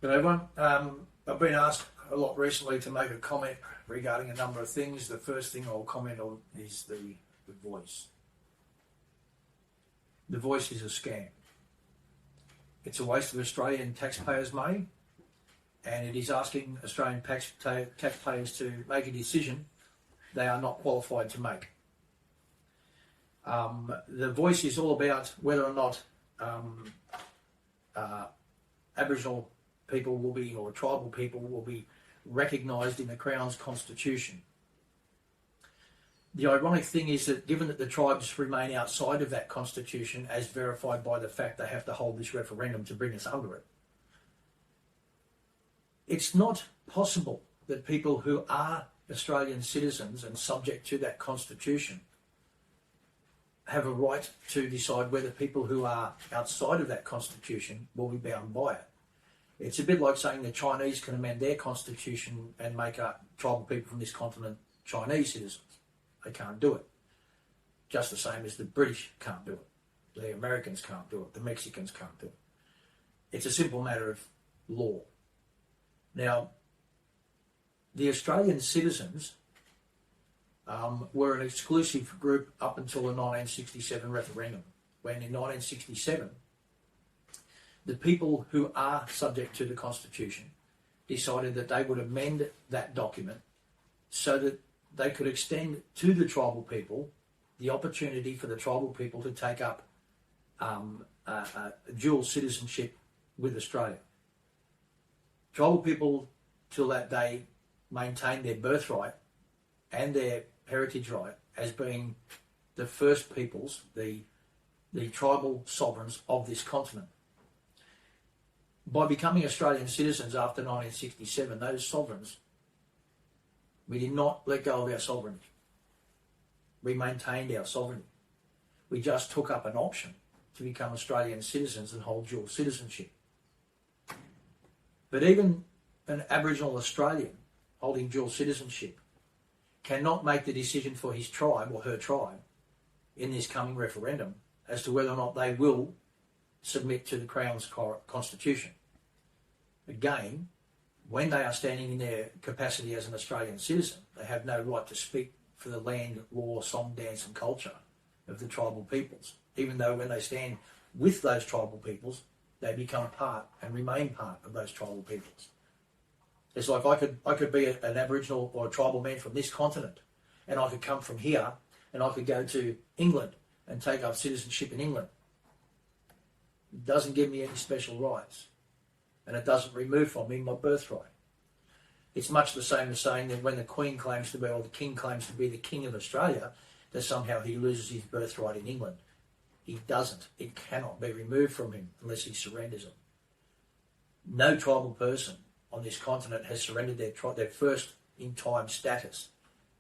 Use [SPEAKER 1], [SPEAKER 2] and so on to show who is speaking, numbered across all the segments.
[SPEAKER 1] Good everyone. I've been asked a lot recently to make a comment regarding a number of things. The first thing I'll comment on is the voice. The voice is a scam. It's a waste of Australian taxpayers' money, and it is asking Australian taxpayers to make a decision they are not qualified to make. The voice is all about whether or not Aboriginal people will be, or tribal people will be, recognised in the Crown's constitution. The ironic thing is that given that the tribes remain outside of that constitution, as verified by the fact they have to hold this referendum to bring us under it, it's not possible that people who are Australian citizens and subject to that constitution have a right to decide whether people who are outside of that constitution will be bound by it. It's a bit like saying the Chinese can amend their constitution and make tribal people from this continent Chinese citizens. They can't do it. Just the same as the British can't do it. The Americans can't do it. The Mexicans can't do it. It's a simple matter of law. Now, the Australian citizens were an exclusive group up until the 1967 referendum, when in 1967 the people who are subject to the Constitution decided that they would amend that document so that they could extend to the tribal people the opportunity for the tribal people to take up dual citizenship with Australia. Tribal people till that day maintained their birthright and their heritage right as being the first peoples, the tribal sovereigns of this continent. By becoming Australian citizens after 1967, those sovereigns, we did not let go of our sovereignty. We maintained our sovereignty. We just took up an option to become Australian citizens and hold dual citizenship. But even an Aboriginal Australian holding dual citizenship cannot make the decision for his tribe or her tribe in this coming referendum as to whether or not they will submit to the Crown's constitution. Again, when they are standing in their capacity as an Australian citizen, they have no right to speak for the land, law, song, dance and culture of the tribal peoples, even though when they stand with those tribal peoples, they become part and remain part of those tribal peoples. It's like I could be an Aboriginal or a tribal man from this continent, and I could come from here and I could go to England and take up citizenship in England. It doesn't give me any special rights, and it doesn't remove from me my birthright. It's much the same as saying that when the Queen claims to be, or the King claims to be the King of Australia, that somehow he loses his birthright in England. He doesn't. It cannot be removed from him unless he surrenders it. No tribal person on this continent has surrendered their first in time status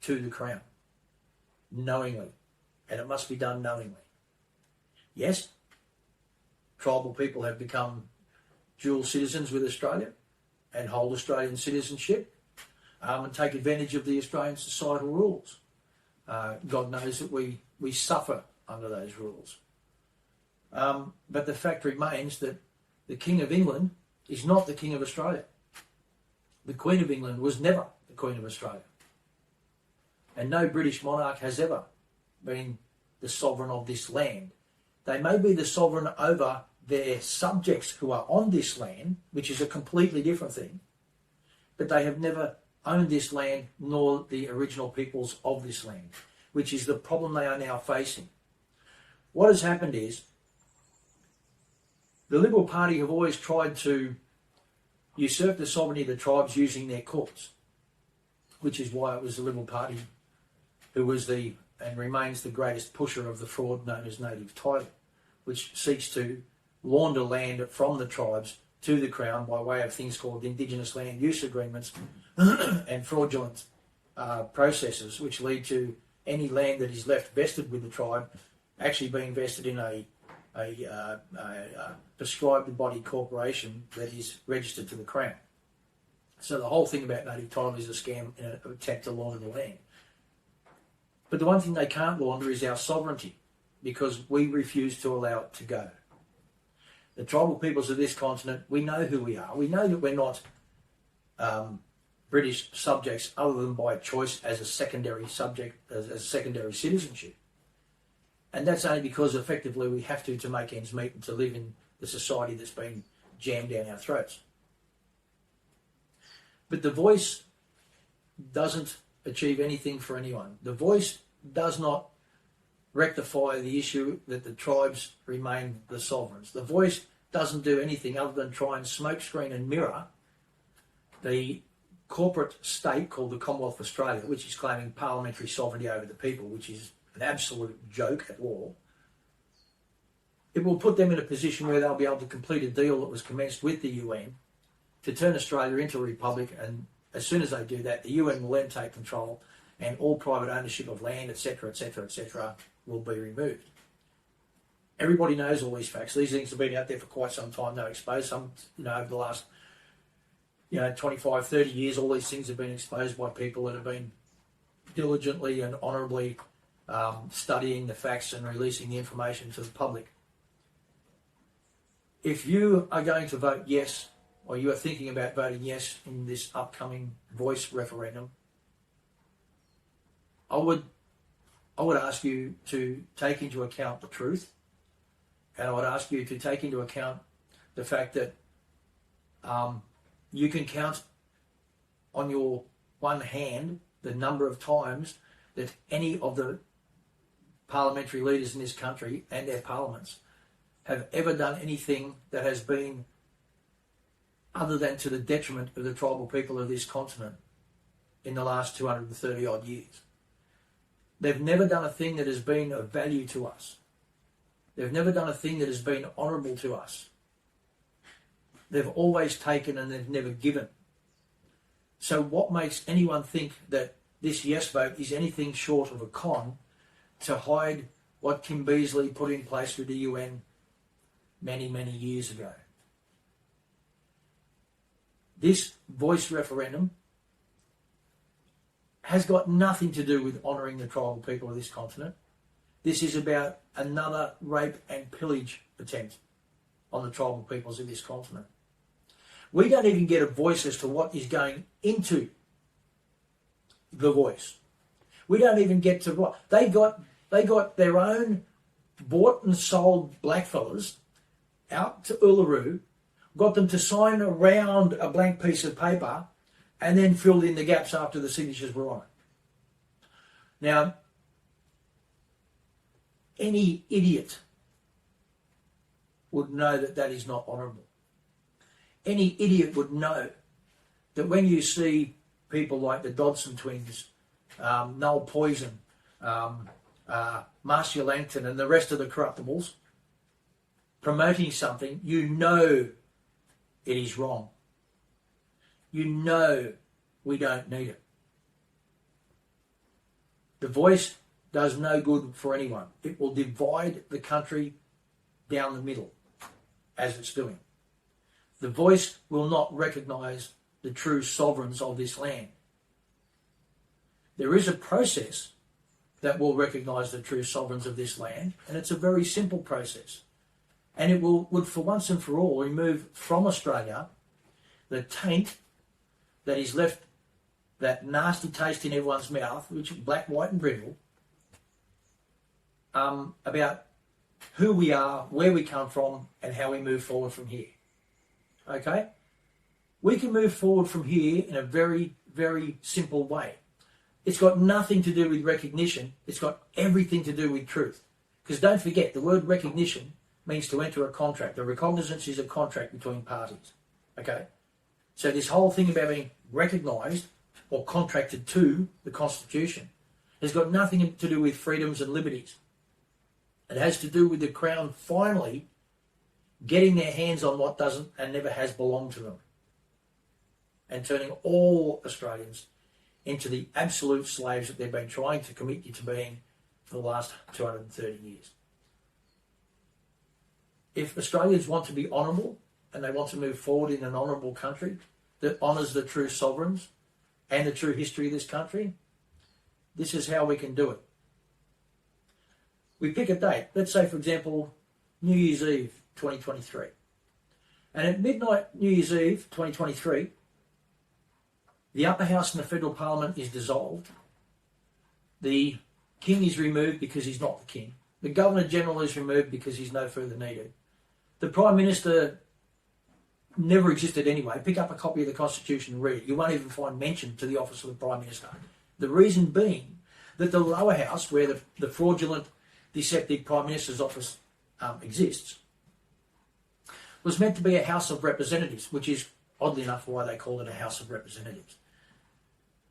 [SPEAKER 1] to the Crown knowingly, and it must be done knowingly. Yes, tribal people have become dual citizens with Australia and hold Australian citizenship and take advantage of the Australian societal rules. God knows that we suffer under those rules. But the fact remains that the King of England is not the King of Australia. The Queen of England was never the Queen of Australia. And no British monarch has ever been the sovereign of this land. They may be the sovereign over their subjects who are on this land, which is a completely different thing, but they have never owned this land nor the original peoples of this land, which is the problem they are now facing. What has happened is the Liberal Party have always tried to usurp the sovereignty of the tribes using their courts, which is why it was the Liberal Party who was and remains the greatest pusher of the fraud known as native title, which seeks to launder land from the tribes to the Crown by way of things called Indigenous Land Use Agreements and fraudulent processes, which lead to any land that is left vested with the tribe actually being vested in a prescribed body corporation that is registered to the Crown. So the whole thing about native title is a scam in an attempt to launder the land. But the one thing they can't launder is our sovereignty, because we refuse to allow it to go. The tribal peoples of this continent, we know who we are. We know that we're not British subjects other than by choice as a secondary subject, as a secondary citizenship. And that's only because effectively we have to make ends meet and to live in the society that's been jammed down our throats. But the voice doesn't achieve anything for anyone. The voice does not rectify the issue that the tribes remain the sovereigns. The voice doesn't do anything other than try and smokescreen and mirror the corporate state called the Commonwealth of Australia, which is claiming parliamentary sovereignty over the people, which is an absolute joke at all. It will put them in a position where they'll be able to complete a deal that was commenced with the UN to turn Australia into a republic, and as soon as they do that, the UN will then take control and all private ownership of land, etc., etc., etc., will be removed. Everybody knows all these facts. These things have been out there for quite some time. They're exposed. Some, over the last, 25, 30 years, all these things have been exposed by people that have been diligently and honourably studying the facts and releasing the information to the public. If you are going to vote yes, or you are thinking about voting yes in this upcoming voice referendum, I would ask you to take into account the truth, and I would ask you to take into account the fact that you can count on your one hand the number of times that any of the parliamentary leaders in this country and their parliaments have ever done anything that has been other than to the detriment of the tribal people of this continent in the last 230 odd years. They've never done a thing that has been of value to us. They've never done a thing that has been honourable to us. They've always taken and they've never given. So what makes anyone think that this yes vote is anything short of a con to hide what Kim Beazley put in place with the UN many, many years ago? This voice referendum has got nothing to do with honouring the tribal people of this continent. This is about another rape and pillage attempt on the tribal peoples of this continent. We don't even get a voice as to what is going into the voice. We don't even get to what they got their own bought and sold blackfellas out to Uluru, got them to sign around a blank piece of paper, and then filled in the gaps after the signatures were on it. Now, any idiot would know that that is not honourable. Any idiot would know that when you see people like the Dodson twins, Noel Poison, Marcia Langton and the rest of the corruptibles promoting something, you know it is wrong. You know we don't need it. The voice does no good for anyone. It will divide the country down the middle, as it's doing. The voice will not recognise the true sovereigns of this land. There is a process that will recognise the true sovereigns of this land, and it's a very simple process. And it would for once and for all remove from Australia the taint that is left, that nasty taste in everyone's mouth, which is black, white and brittle, about who we are, where we come from, and how we move forward from here. Okay? We can move forward from here in a very, very simple way. It's got nothing to do with recognition. It's got everything to do with truth. Because don't forget, the word recognition means to enter a contract. A recognizance is a contract between parties. Okay? So this whole thing about being recognised or contracted to the Constitution has got nothing to do with freedoms and liberties. It has to do with the Crown finally getting their hands on what doesn't and never has belonged to them, and turning all Australians into the absolute slaves that they've been trying to commit you to being for the last 230 years. If Australians want to be honourable and they want to move forward in an honourable country that honours the true sovereigns and the true history of this country, this is how we can do it. We pick a date. Let's say, for example, New Year's Eve 2023. And at midnight New Year's Eve 2023, the upper house in the federal parliament is dissolved. The king is removed because he's not the king. The Governor-General is removed because he's no further needed. The Prime Minister never existed anyway. Pick up a copy of the Constitution and read it. You won't even find mention to the office of the Prime Minister. The reason being that the lower house, where the fraudulent, deceptive Prime Minister's office exists, was meant to be a House of Representatives, which is oddly enough why they call it a House of Representatives.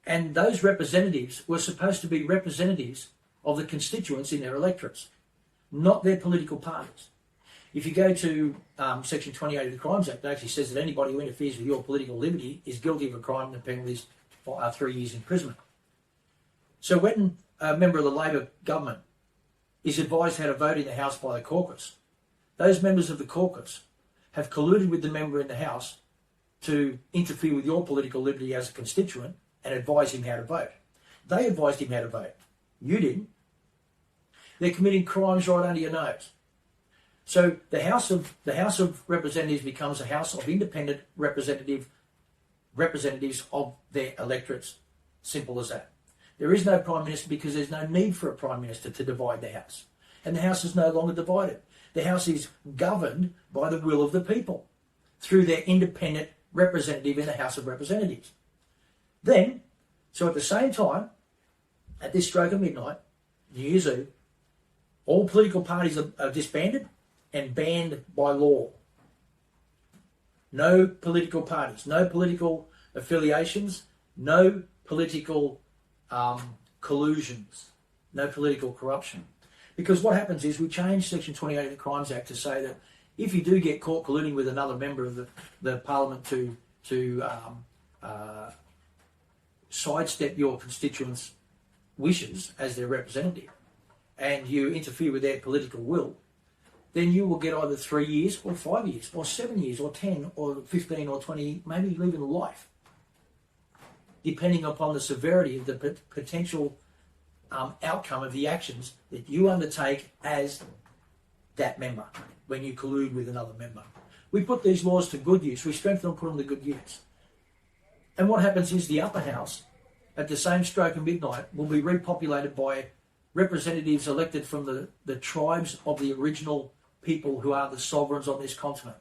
[SPEAKER 1] And those representatives were supposed to be representatives of the constituents in their electorates, not their political parties. If you go to Section 28 of the Crimes Act, it actually says that anybody who interferes with your political liberty is guilty of a crime and the penalty is 3 years imprisonment. So when a member of the Labor government is advised how to vote in the House by the caucus, those members of the caucus have colluded with the member in the House to interfere with your political liberty as a constituent and advise him how to vote. They advised him how to vote. You didn't. They're committing crimes right under your nose. So the House of Representatives becomes a House of independent representatives of their electorates. Simple as that. There is no Prime Minister because there's no need for a Prime Minister to divide the House. And the House is no longer divided. The House is governed by the will of the people through their independent representative in the House of Representatives. Then, so at the same time, at this stroke of midnight, New Year's Eve, all political parties are disbanded and banned by law. No political parties, no political affiliations, no political collusions, no political corruption. Because what happens is we change Section 28 of the Crimes Act to say that if you do get caught colluding with another member of the Parliament to sidestep your constituents' wishes as their representative, and you interfere with their political will, then you will get either 3 years or 5 years or 7 years or 10 or 15 or 20, maybe even life, depending upon the severity of the potential outcome of the actions that you undertake as that member when you collude with another member. We put these laws to good use. We strengthen and put them to good use. And what happens is the upper house, at the same stroke of midnight, will be repopulated by representatives elected from the tribes of the original people who are the sovereigns on this continent.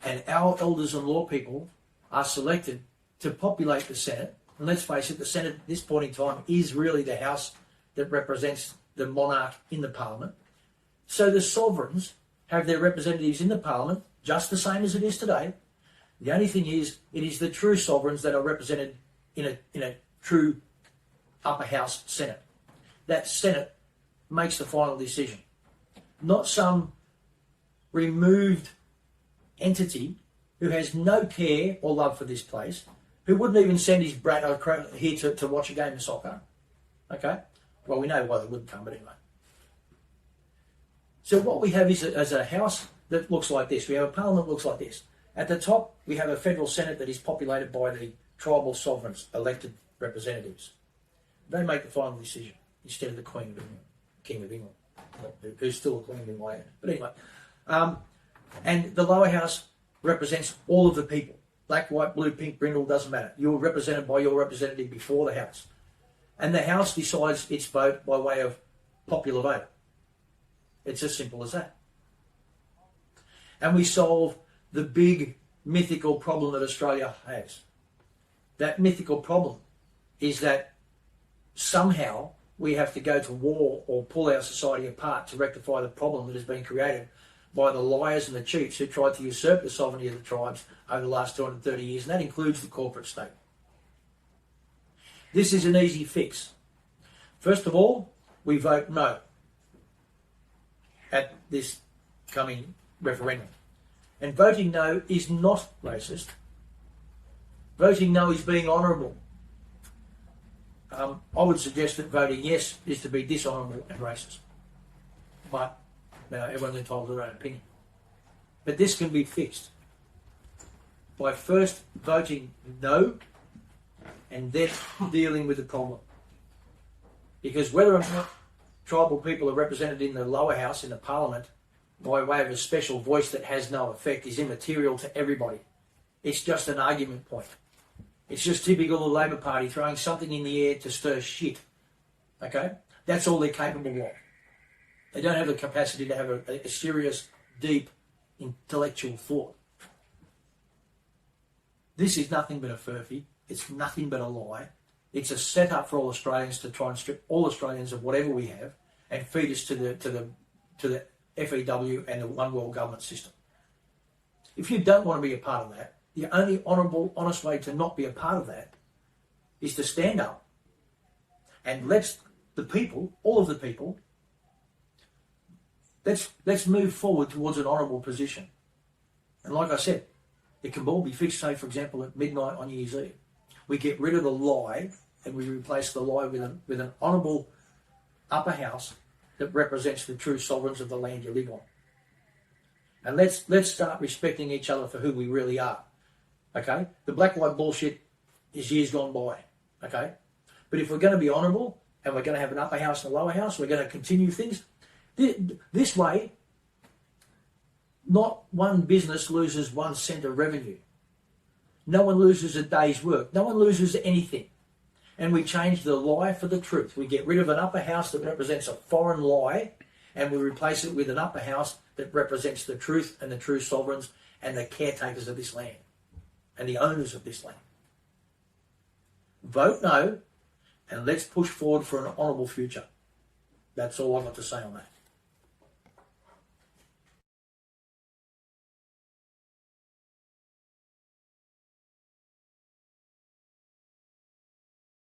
[SPEAKER 1] And our elders and law people are selected to populate the Senate. And let's face it, the Senate at this point in time is really the house that represents the monarch in the Parliament. So the sovereigns have their representatives in the Parliament, just the same as it is today. The only thing is, it is the true sovereigns that are represented in a true upper house Senate. That Senate makes the final decision. Not some removed entity who has no care or love for this place, who wouldn't even send his brat here to watch a game of soccer. Okay? Well, we know why they wouldn't come, but anyway. So what we have is a house that looks like this. We have a parliament that looks like this. At the top, we have a federal Senate that is populated by the tribal sovereigns, elected representatives. They make the final decision instead of the Queen of England, King of England, who's still a Queen in my head. But anyway, and the lower house represents all of the people. Black, white, blue, pink, brindle, doesn't matter. You're represented by your representative before the House. And the House decides its vote by way of popular vote. It's as simple as that. And we solve the big mythical problem that Australia has. That mythical problem is that somehow we have to go to war or pull our society apart to rectify the problem that has been created by the liars and the cheats who tried to usurp the sovereignty of the tribes over the last 230 years, and that includes the corporate state. This is an easy fix. First of all, we vote no at this coming referendum. And voting no is not racist. Voting no is being honourable. I would suggest that voting yes is to be dishonourable and racist. But everyone's entitled to their own opinion. But this can be fixed by first voting no and then dealing with the problem. Because whether or not tribal people are represented in the lower house, in the parliament, by way of a special voice that has no effect is immaterial to everybody. It's just an argument point. It's just typical of the Labor Party throwing something in the air to stir shit. Okay? That's all they're capable of. They don't have the capacity to have a serious, deep, intellectual thought. This is nothing but a furphy. It's nothing but a lie. It's a setup for all Australians to try and strip all Australians of whatever we have and feed us to the FEW and the one world government system. If you don't want to be a part of that, the only honourable, honest way to not be a part of that is to stand up and let's the people, all of the people, let's move forward towards an honourable position. And like I said, it can all be fixed, say, for example, at midnight on New Year's Eve. We get rid of the lie and we replace the lie with an honourable upper house that represents the true sovereigns of the land you live on. And let's start respecting each other for who we really are. Okay? The black white bullshit is years gone by. Okay? But if we're going to be honourable and we're going to have an upper house and a lower house, we're going to continue things this way. Not one business loses 1 cent of revenue. No one loses a day's work. No one loses anything. And we change the lie for the truth. We get rid of an upper house that represents a foreign lie and we replace it with an upper house that represents the truth and the true sovereigns and the caretakers of this land and the owners of this land. Vote no and let's push forward for an honourable future. That's all I've got to say on that.